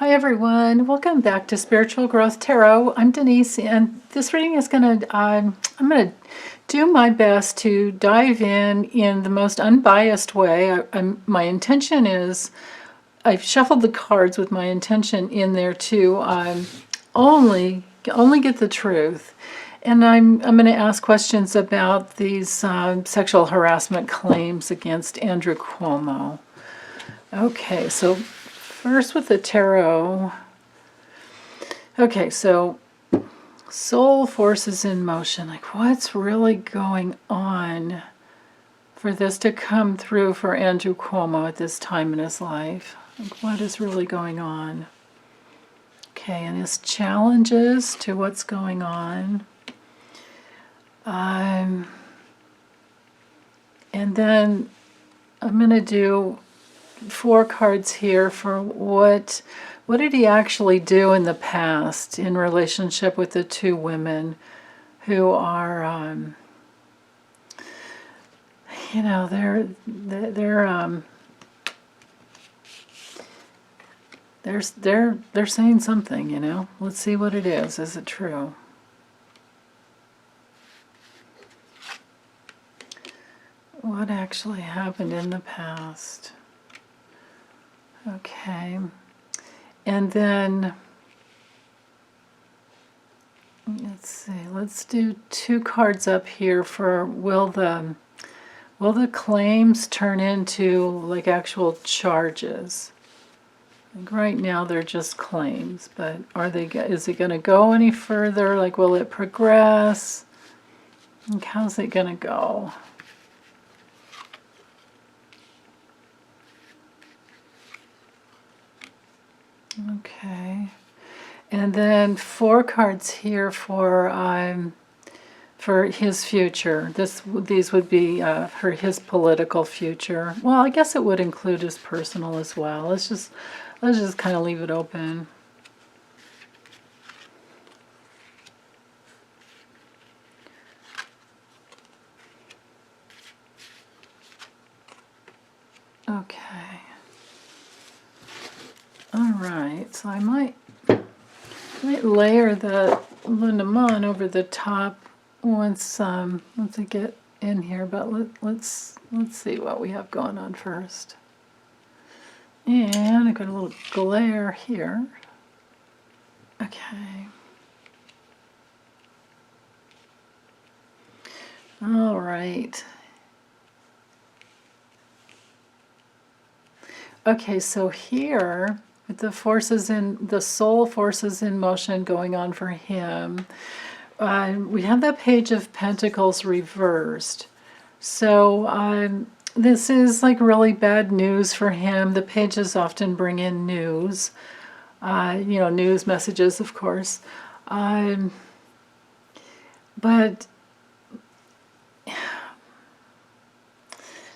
Hi everyone, welcome back to Spiritual Growth Tarot. I'm Denise, and this reading is I'm gonna do my best to dive in the most unbiased way. My intention is, I've shuffled the cards with my intention in there to only get the truth. And I'm going to ask questions about these sexual harassment claims against Andrew Cuomo. Okay, so first with the tarot. Okay, so soul forces in motion. Like, what's really going on for this to come through for Andrew Cuomo at this time in his life? Like, what is really going on? Okay, and his challenges to what's going on. And then I'm going to do 4 cards here for what did he actually do in the past in relationship with the 2 women who are you know, they're saying something, you know. Let's see what it is. Is it true? What actually happened in the past? Okay. And then, let's see, let's do 2 cards up here for will the claims turn into like actual charges? Like right now they're just claims, but is it going to go any further? Like, will it progress? Like, how's it going to go? Okay, and then 4 cards here for his future. These would be for his political future. Well, I guess it would include his personal as well. Let's just kind of leave it open. Okay. All right, so I might layer the Lenormand over the top once I get in here, but let's see what we have going on first. And I got a little glare here. Okay. All right. Okay, so here, with the soul forces in motion going on for him, we have that Page of Pentacles reversed. So this is like really bad news for him. The pages often bring in news, you know, news messages, of course. But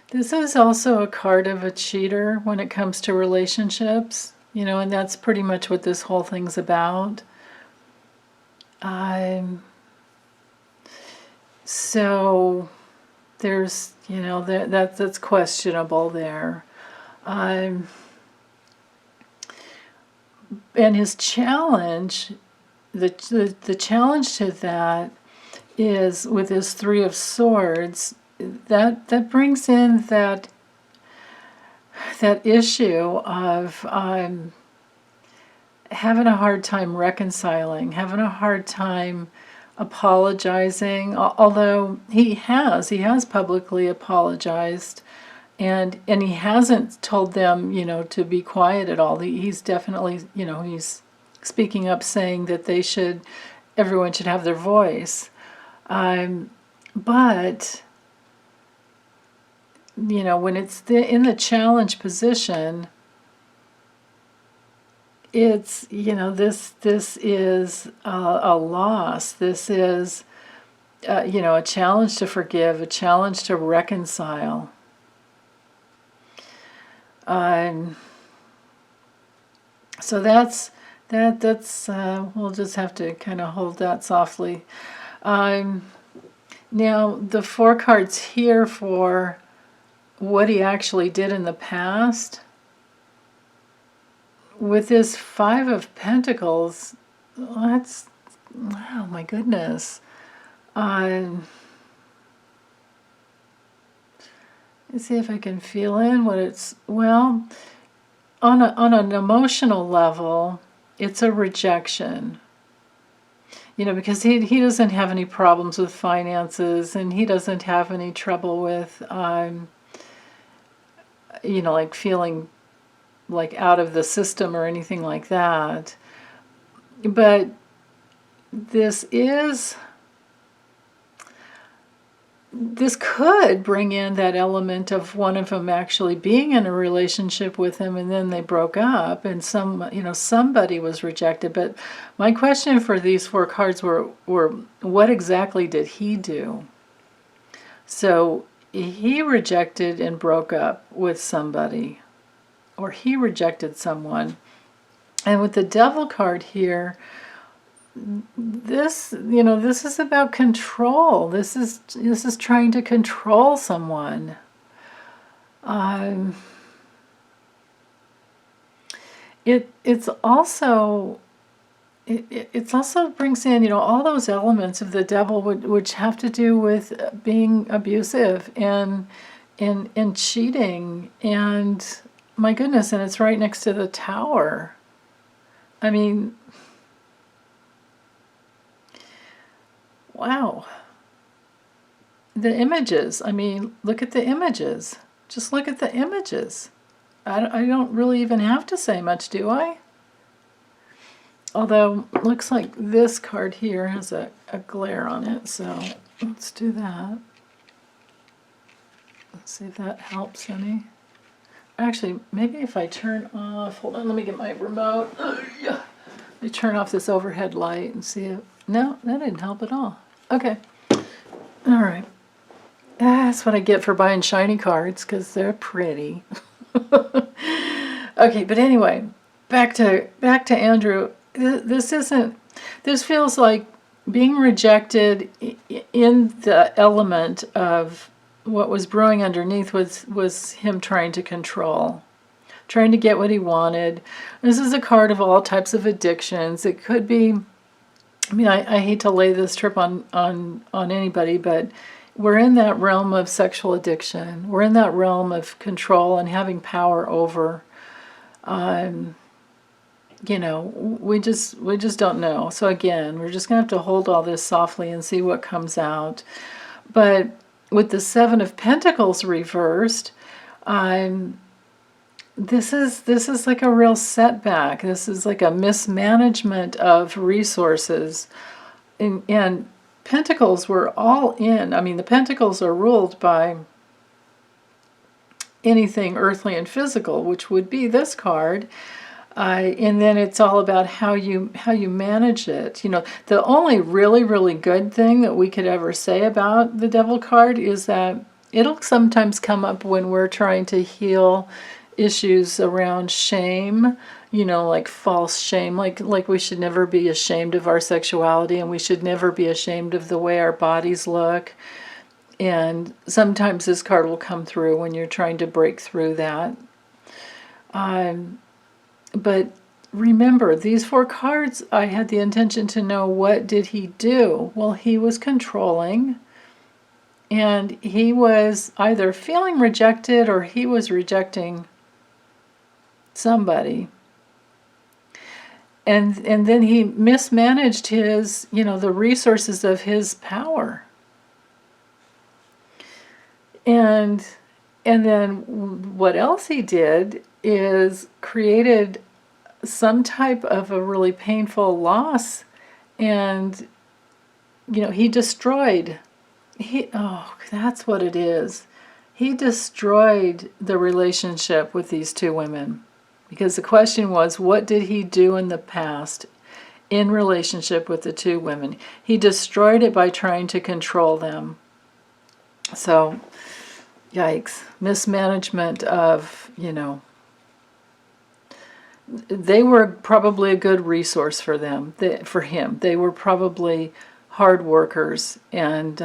this is also a card of a cheater when it comes to relationships, you know, and that's pretty much what this whole thing's about. So there's, you know, that's questionable there. And his challenge, the challenge to that is with his 3 of Swords. That brings in that issue of having a hard time reconciling, having a hard time apologizing. Although he has publicly apologized, and he hasn't told them, you know, to be quiet at all. He's definitely, you know, he's speaking up, saying that everyone should have their voice. But you know, when it's in the challenge position, it's, you know, this is a loss. This is, you know, a challenge to forgive, a challenge to reconcile. So that's we'll just have to kind of hold that softly. Now the 4 cards here for what he actually did in the past. with this Five of Pentacles, that's, oh my goodness. Let's see if I can feel in what it's, well, on an emotional level, it's a rejection. Because he doesn't have any problems with finances, and he doesn't have any trouble with, like feeling like out of the system or anything like that. But this could bring in that element of one of them actually being in a relationship with him, and then they broke up, and somebody was rejected. But my question for these four cards were what exactly did he do? So he rejected and broke up with somebody, or he rejected someone. And with the Devil card here, this is about control. This is trying to control someone. It's also brings in all those elements of the devil which have to do with being abusive and cheating, and my goodness, and it's right next to the Tower. I mean, wow. The images, I mean, look at the images. Just look at the images. I don't really even have to say much, do I? Although, looks like this card here has a glare on it, so let's do that. Let's see if that helps any. Actually, maybe if I turn off, hold on, let me get my remote. Let me turn off this overhead light and see if, no, that didn't help at all. Okay, all right. That's what I get for buying shiny cards, because they're pretty. Okay, but anyway, back to Andrew. This feels like being rejected in the element of what was brewing underneath was him trying to control, trying to get what he wanted. This is a card of all types of addictions. It could be, I mean, I hate to lay this trip on anybody, but we're in that realm of sexual addiction. We're in that realm of control and having power over. We just don't know. So again, we're just gonna have to hold all this softly and see what comes out. But with the Seven of Pentacles reversed, this is like a real setback. This is like a mismanagement of resources, and Pentacles were all in. I mean, the Pentacles are ruled by anything earthly and physical, which would be this card. And then it's all about how you manage it. The only really, really good thing that we could ever say about the Devil card is that it'll sometimes come up when we're trying to heal issues around shame, like false shame, like we should never be ashamed of our sexuality, and we should never be ashamed of the way our bodies look. And sometimes this card will come through when you're trying to break through that. But remember, these four cards, I had the intention to know, what did he do? Well, he was controlling, and he was either feeling rejected or he was rejecting somebody. And then he mismanaged his, the resources of his power. And then what else he did is created some type of a really painful loss, and he destroyed, that's what it is. He destroyed the relationship with these two women, because the question was, what did he do in the past in relationship with the two women? He destroyed it by trying to control them. So, yikes. Mismanagement of, they were probably a good resource for for him. They were probably hard workers, and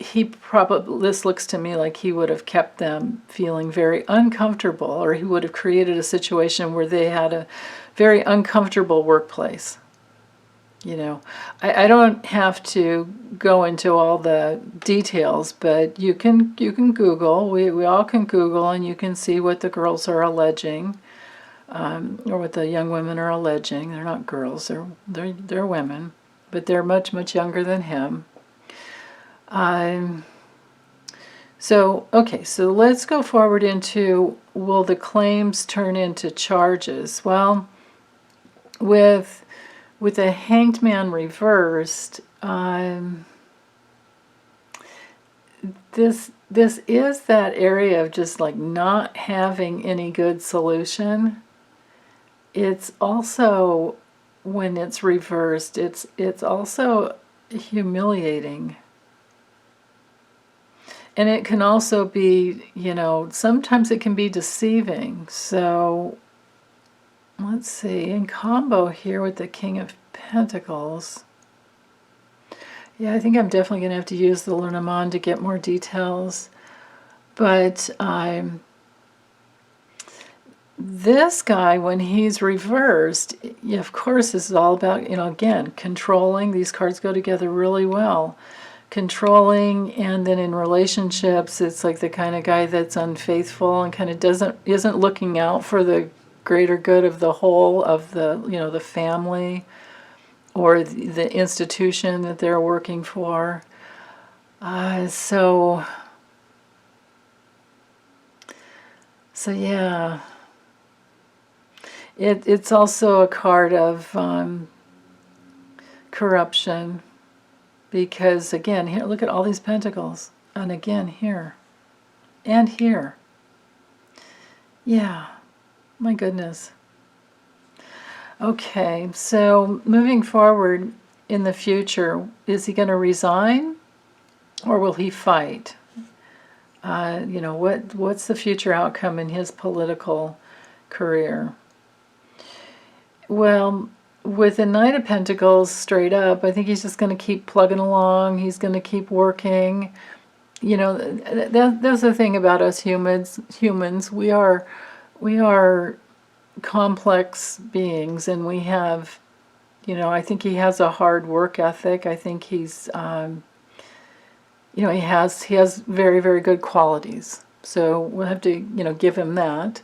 he probably, this looks to me like he would have kept them feeling very uncomfortable, or he would have created a situation where they had a very uncomfortable workplace. You know, I don't have to go into all the details, but you can Google. We all can Google, and you can see what the girls are alleging, or what the young women are alleging. They're not girls; they're women, but they're much younger than him. So okay, so let's go forward into, will the claims turn into charges? Well, with the Hanged Man reversed, this is that area of just like not having any good solution. It's also, when it's reversed, it's also humiliating. And it can also be, you know, sometimes it can be deceiving. So let's see, in combo here with the King of Pentacles. Yeah, I think I'm definitely going to have to use the Lenormand to get more details. But this guy, when he's reversed, yeah, of course, this is all about, you know, again, controlling. These cards go together really well. Controlling, and then in relationships, it's like the kind of guy that's unfaithful and kind of isn't looking out for the greater good of the whole of the, you know, the family or the institution that they're working for. So yeah, it's also a card of corruption. Because, again, here, look at all these pentacles. And again, here. And here. Yeah. My goodness. Okay, so moving forward in the future, is he going to resign? Or will he fight? You know, what's the future outcome in his political career? Well, with the Knight of Pentacles straight up, I think he's just going to keep plugging along. He's going to keep working. You know, that's the thing about us humans. We are complex beings, and we have, you know, I think he has a hard work ethic. I think he's, you know, he has very, very good qualities. So we'll have to, you know, give him that.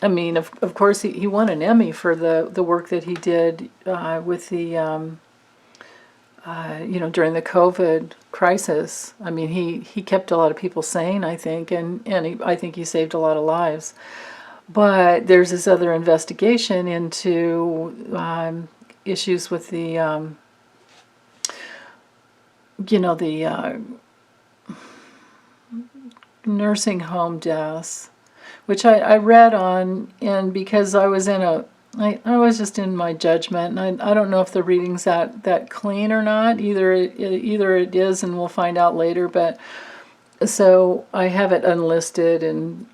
I mean, of course, he won an Emmy for the work that he did with the, you know, during the COVID crisis. I mean, he kept a lot of people sane, I think, and I think he saved a lot of lives. But there's this other investigation into issues with the, you know, the nursing home deaths, which I read on, and because I was I was just in my judgment, and I don't know if the reading's that clean or not. Either it is, and we'll find out later. But so I have it unlisted, and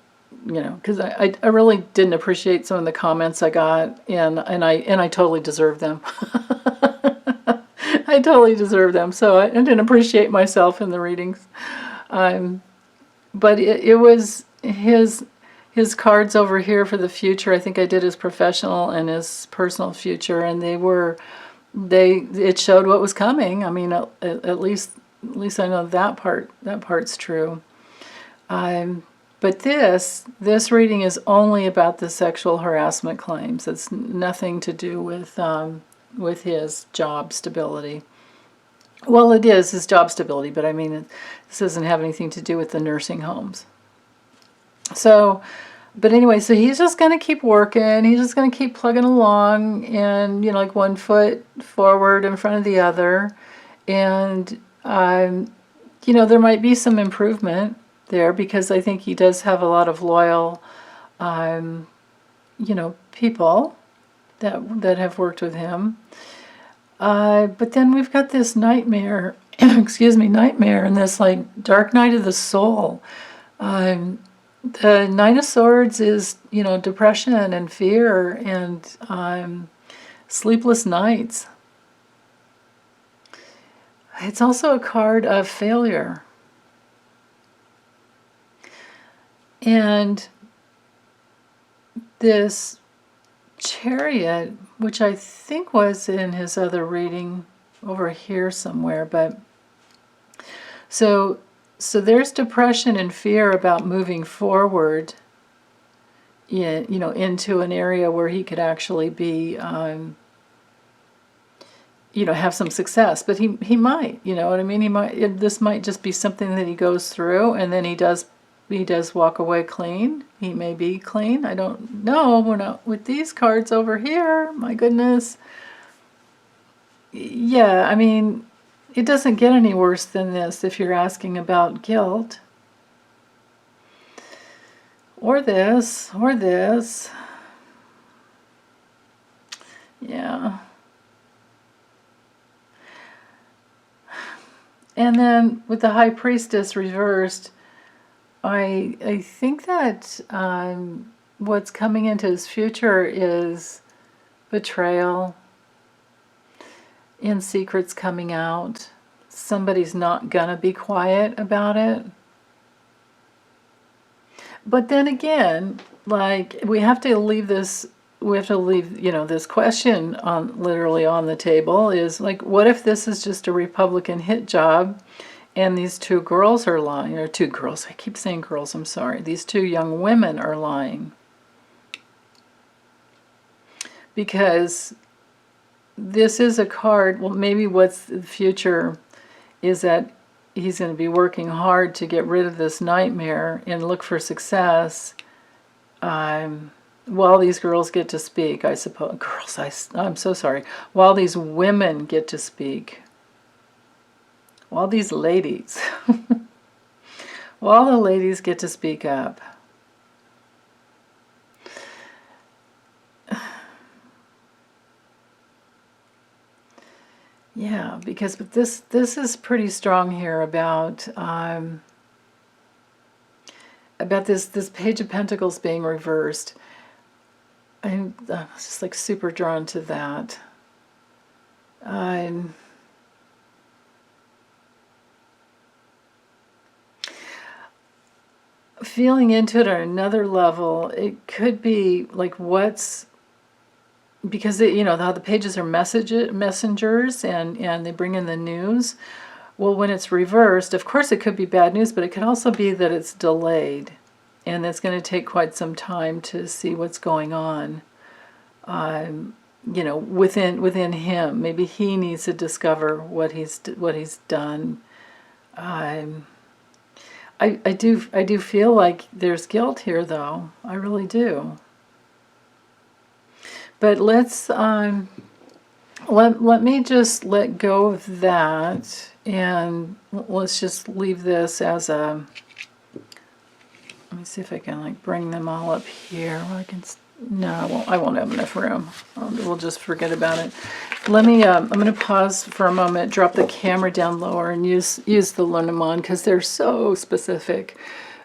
you know, because I really didn't appreciate some of the comments I got, and I totally deserve them. I totally deserve them. So I didn't appreciate myself in the readings. But it was his cards over here for the future. I think I did his professional and his personal future, and it showed what was coming. I mean, at least I know that part's true. But this reading is only about the sexual harassment claims. It's nothing to do with his job stability. Well, it is his job stability, but I mean, this doesn't have anything to do with the nursing homes. So, but anyway, so he's just going to keep working. He's just going to keep plugging along, and, you know, like one foot forward in front of the other. And, you know, there might be some improvement there, because I think he does have a lot of loyal, you know, people that have worked with him. But then we've got this nightmare, excuse me, nightmare, and this like dark night of the soul. The Nine of Swords is, you know, depression and fear and sleepless nights. It's also a card of failure. And this Chariot, which I think was in his other reading over here somewhere, but so there's depression and fear about moving forward into an area where he could actually be have some success. But he might, you know what I mean? This might just be something that he goes through, and then he does walk away clean. He may be clean. I don't know. We're not with these cards over here. My goodness. Yeah, I mean, it doesn't get any worse than this if you're asking about guilt. Or this, or this. Yeah. And then with the High Priestess reversed, I think that what's coming into his future is betrayal and secrets coming out. Somebody's not gonna be quiet about it. But then again, like, we have to leave, this question literally on the table, is like, what if this is just a Republican hit job and these two girls are lying, or two girls, I keep saying girls, I'm sorry, these two young women are lying. Because this is a card, well, maybe what's the future is that he's going to be working hard to get rid of this nightmare and look for success while these girls get to speak, I suppose. Girls, I'm so sorry. While these women get to speak. While these ladies. While the ladies get to speak up. Yeah, because this is pretty strong here about this Page of Pentacles being reversed. I'm just like super drawn to that. Feeling into it on another level, it could be like because how the pages are messengers and they bring in the news. Well, when it's reversed, of course it could be bad news, but it could also be that it's delayed and it's going to take quite some time to see what's going on within him. Maybe he needs to discover what he's done. I do feel like there's guilt here, though. I really do. But let's let me just let go of that, and let's just leave this as a. Let me see if I can like bring them all up here. No, I won't have enough room. We'll just forget about it. Let me. I'm going to pause for a moment, drop the camera down lower, and use the Lenormand because they're so specific.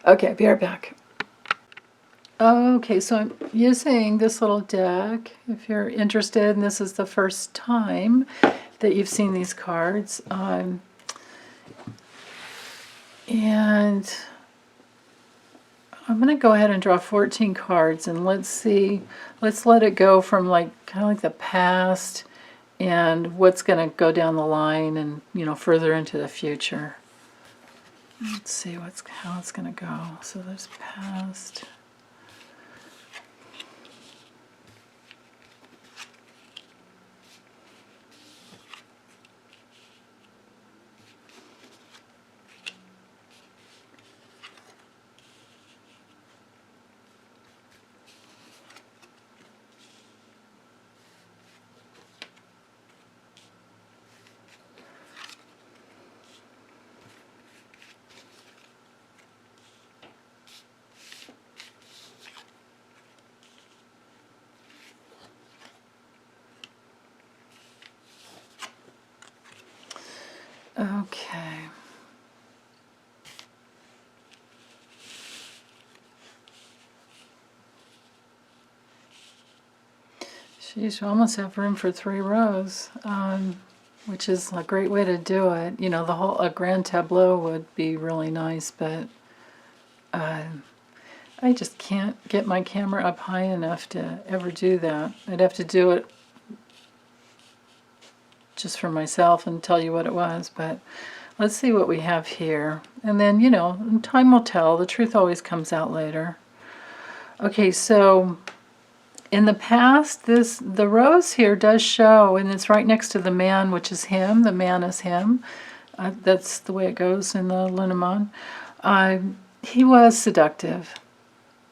Okay, be right back. Okay, so I'm using this little deck. If you're interested, and this is the first time that you've seen these cards, and I'm going to go ahead and draw 14 cards, and let's let it go from kind of like the past and what's going to go down the line and, further into the future. Let's see how it's going to go. So there's past. Okay. Sheesh, we almost have room for 3 rows, which is a great way to do it. A grand tableau would be really nice, but I just can't get my camera up high enough to ever do that. I'd have to do it just for myself and tell you what it was, but let's see what we have here. And then, you know, time will tell. The truth always comes out later. Okay, so in the past, the rose here does show, and it's right next to the man, which is him. The man is him. That's the way it goes in the Lenormand. He was seductive.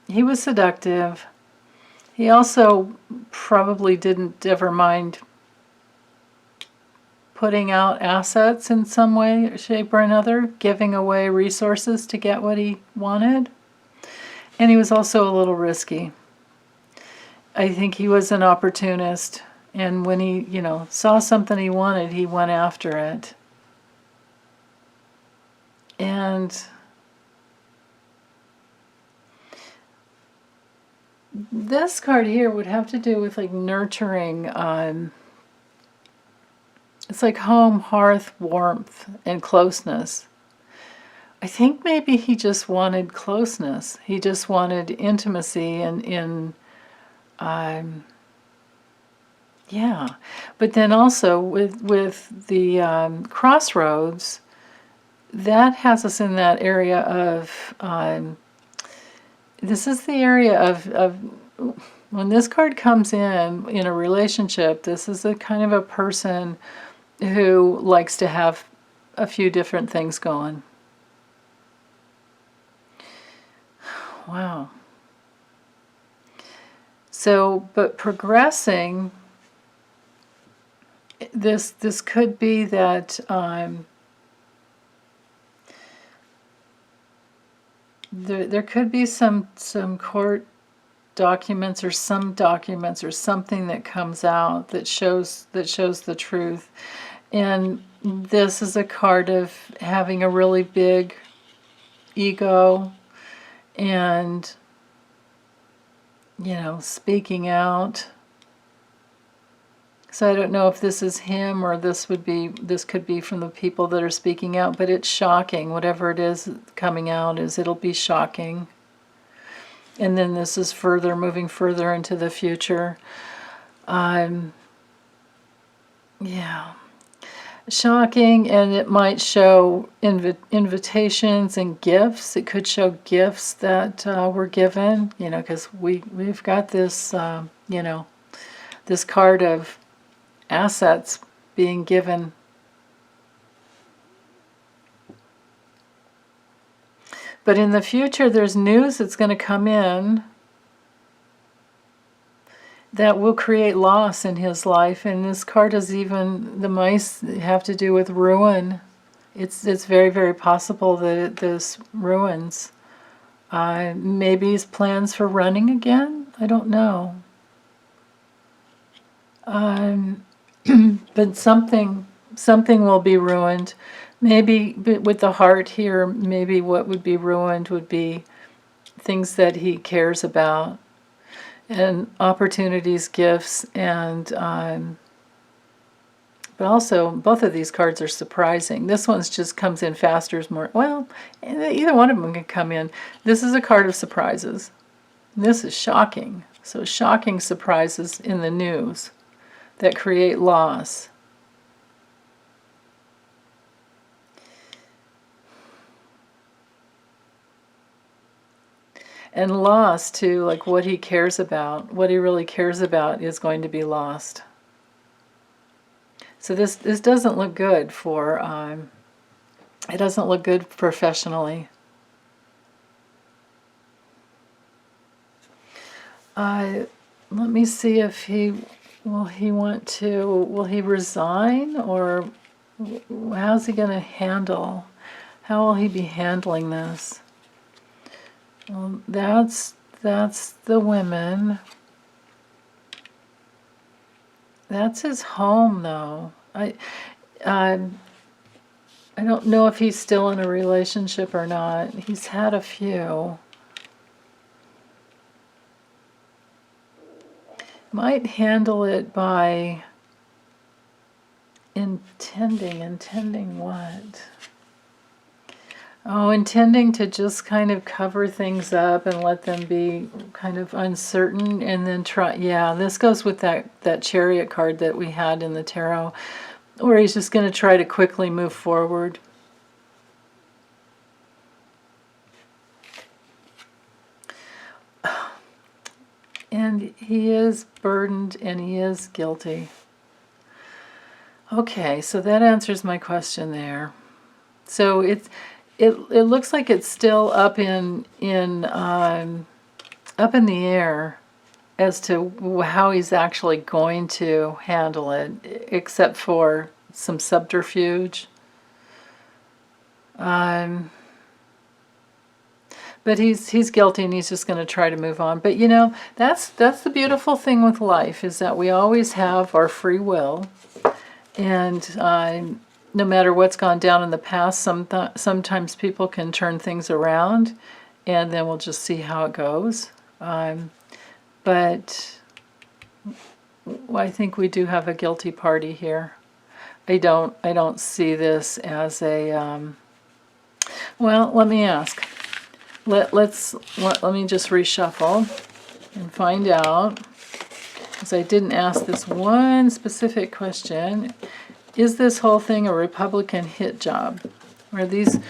He was seductive. He also probably didn't ever mind putting out assets in some way, shape, or another, giving away resources to get what he wanted. And he was also a little risky. I think he was an opportunist, and when he, you know, saw something he wanted, he went after it. And this card here would have to do with like nurturing. It's like home, hearth, warmth, and closeness. I think maybe he just wanted closeness. He just wanted intimacy and yeah. But then also with the crossroads, that has us in that area of, this is the area of when this card comes in a relationship, this is a kind of a person who likes to have a few different things going. Wow. So, but progressing, this could be that there could be some court documents or some documents or something that comes out that shows the truth. And this is a card of having a really big ego and, you know, speaking out. So I don't know if this is him or this could be from the people that are speaking out, but it's shocking. Whatever it is coming out it'll be shocking. And then this is moving further into the future. Yeah. Shocking, and it might show invitations and gifts. It could show gifts that were given, you know, because we've got this, you know, this card of assets being given. But in the future, there's news that's going to come in that will create loss in his life. And this card is even, the mice have to do with ruin. It's very, very possible that this ruins. Maybe his plans for running again? I don't know. But something will be ruined. Maybe with the heart here, maybe what would be ruined would be things that he cares about, and opportunities, gifts, and but also both of these cards are surprising. This one's just comes in faster, is more, well, either one of them can come in. This is a card of surprises. This is shocking. So shocking surprises in the news that create loss. And loss too, like what he cares about, what he really cares about is going to be lost. So this doesn't look good for, it doesn't look good professionally. Let me see if will he resign, or how's he going to handle, how will he be handling this? Well, that's the women. That's his home, though. I don't know if he's still in a relationship or not. He's had a few. Might handle it by intending what? Oh, intending to just kind of cover things up and let them be kind of uncertain and then try. Yeah, this goes with that Chariot card that we had in the tarot, where he's just going to try to quickly move forward. And he is burdened and he is guilty. Okay, so that answers my question there. So it looks like it's still up in the air as to how he's actually going to handle it, except for some subterfuge. But he's guilty and he's just going to try to move on. But you know, that's the beautiful thing with life, is that we always have our free will, and no matter what's gone down in the past, sometimes people can turn things around, and then we'll just see how it goes. But I think we do have a guilty party here. I don't see this as a well, let me ask. Let me just reshuffle and find out, because I didn't ask this one specific question. Is this whole thing a Republican hit job? Are these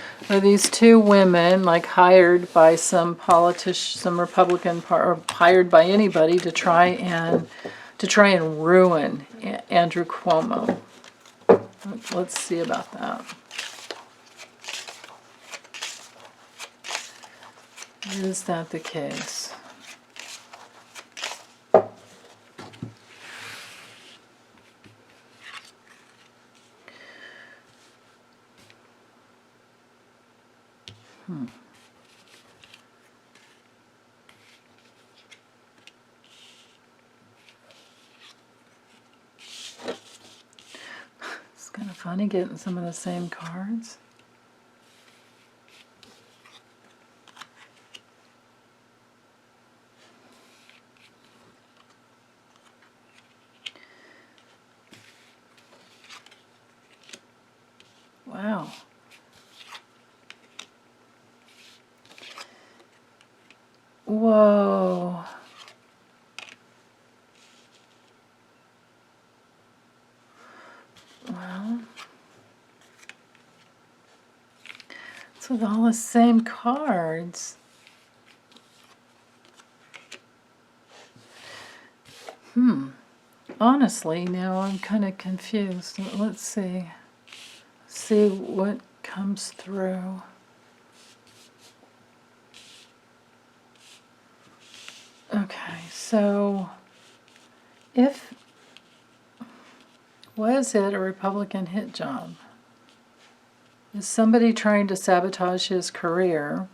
two women like hired by some politician, some Republican, or hired by anybody to try and ruin Andrew Cuomo? Let's see about that. Is that the case? It's kind of funny getting some of the same cards. Wow. Whoa. Well, it's with all the same cards. Honestly, now I'm kind of confused. Let's see. See what comes through. Okay, so was it a Republican hit job? Is somebody trying to sabotage his career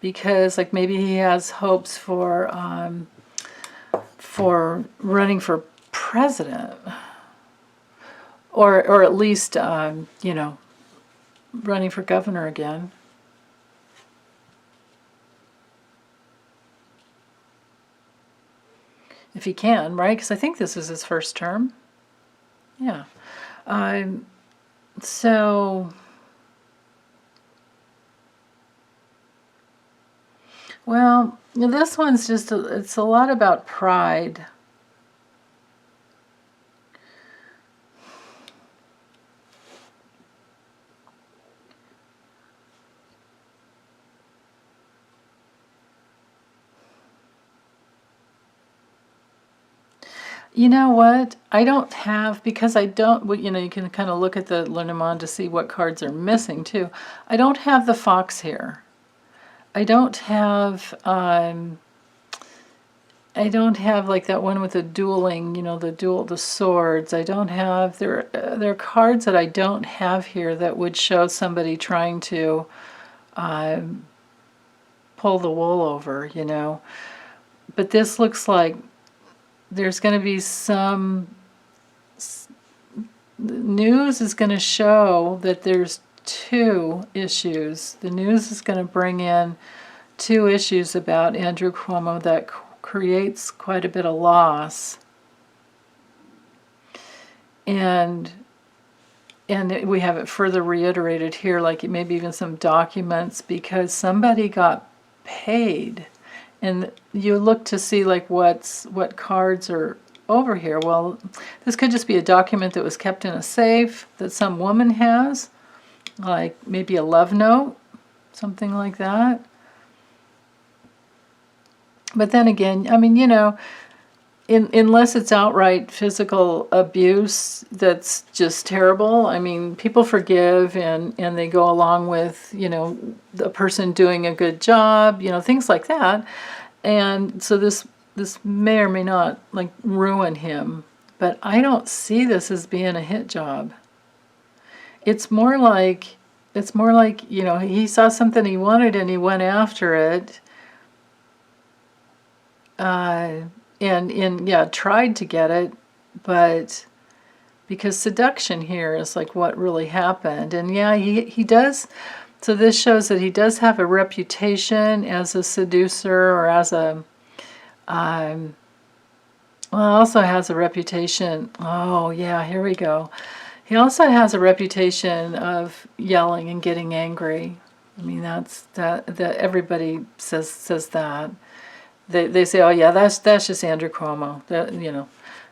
because, like, maybe he has hopes for running for president, or at least you know, running for governor again? If he can, right? Because I think this is his first term. Yeah. So, well, this one's just, it's a lot about pride. You know what? I don't have, because I don't, well, you know, you can kind of look at the Lenormand to see what cards are missing too. I don't have the fox here. I don't have like that one with the dueling, you know, the swords. I don't have, there are cards that I don't have here that would show somebody trying to pull the wool over, you know. But this looks like there's going to be some news is going to show that there's two issues. The news is going to bring in two issues about Andrew Cuomo that creates quite a bit of loss. And we have it further reiterated here, like maybe even some documents, because somebody got paid. And you look to see like what cards are over here. Well, this could just be a document that was kept in a safe that some woman has, like maybe a love note, something like that. But then again, I mean, you know, unless it's outright physical abuse that's just terrible, I mean, people forgive and they go along with, you know, the person doing a good job, you know, things like that. And so this may or may not like ruin him, but I don't see this as being a hit job. It's more like, you know, he saw something he wanted and he went after it. And yeah, tried to get it, but because seduction here is like what really happened. And yeah, he does. So this shows that he does have a reputation as a seducer, or as a well, also has a reputation. Oh yeah, here we go. He also has a reputation of yelling and getting angry. I mean, that everybody says that. They say, oh yeah, that's just Andrew Cuomo. That, you know,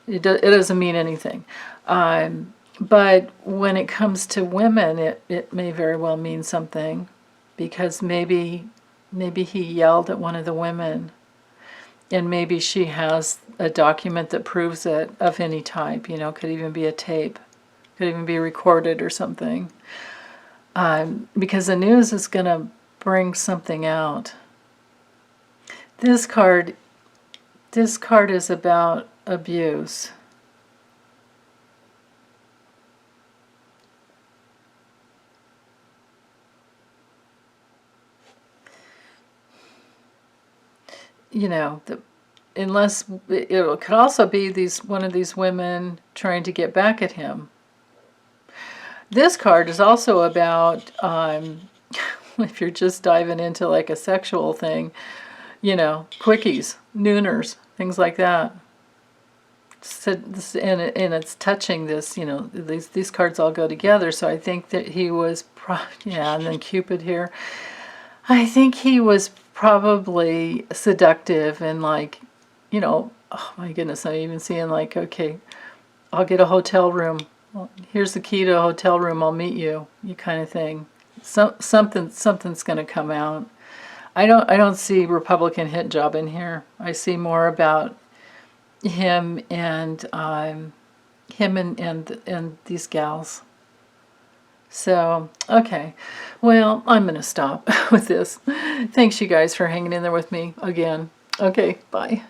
it doesn't mean anything. But when it comes to women, it may very well mean something, because maybe he yelled at one of the women, and maybe she has a document that proves it of any type. You know, could even be a tape, could even be recorded or something. Because the news is going to bring something out. This card is about abuse. You know, unless it could also be one of these women trying to get back at him. This card is also about if you're just diving into like a sexual thing, you know, quickies, nooners, things like that. And it's touching this, you know, these cards all go together. So I think that he was, yeah, and then Cupid here. I think he was probably seductive and like, you know, oh my goodness, I'm even seeing like, okay, I'll get a hotel room. Well, here's the key to a hotel room. I'll meet you. You kind of thing. Something's going to come out. I don't see Republican hit job in here. I see more about him and these gals. So, okay. Well, I'm going to stop with this. Thanks you guys for hanging in there with me again. Okay, bye.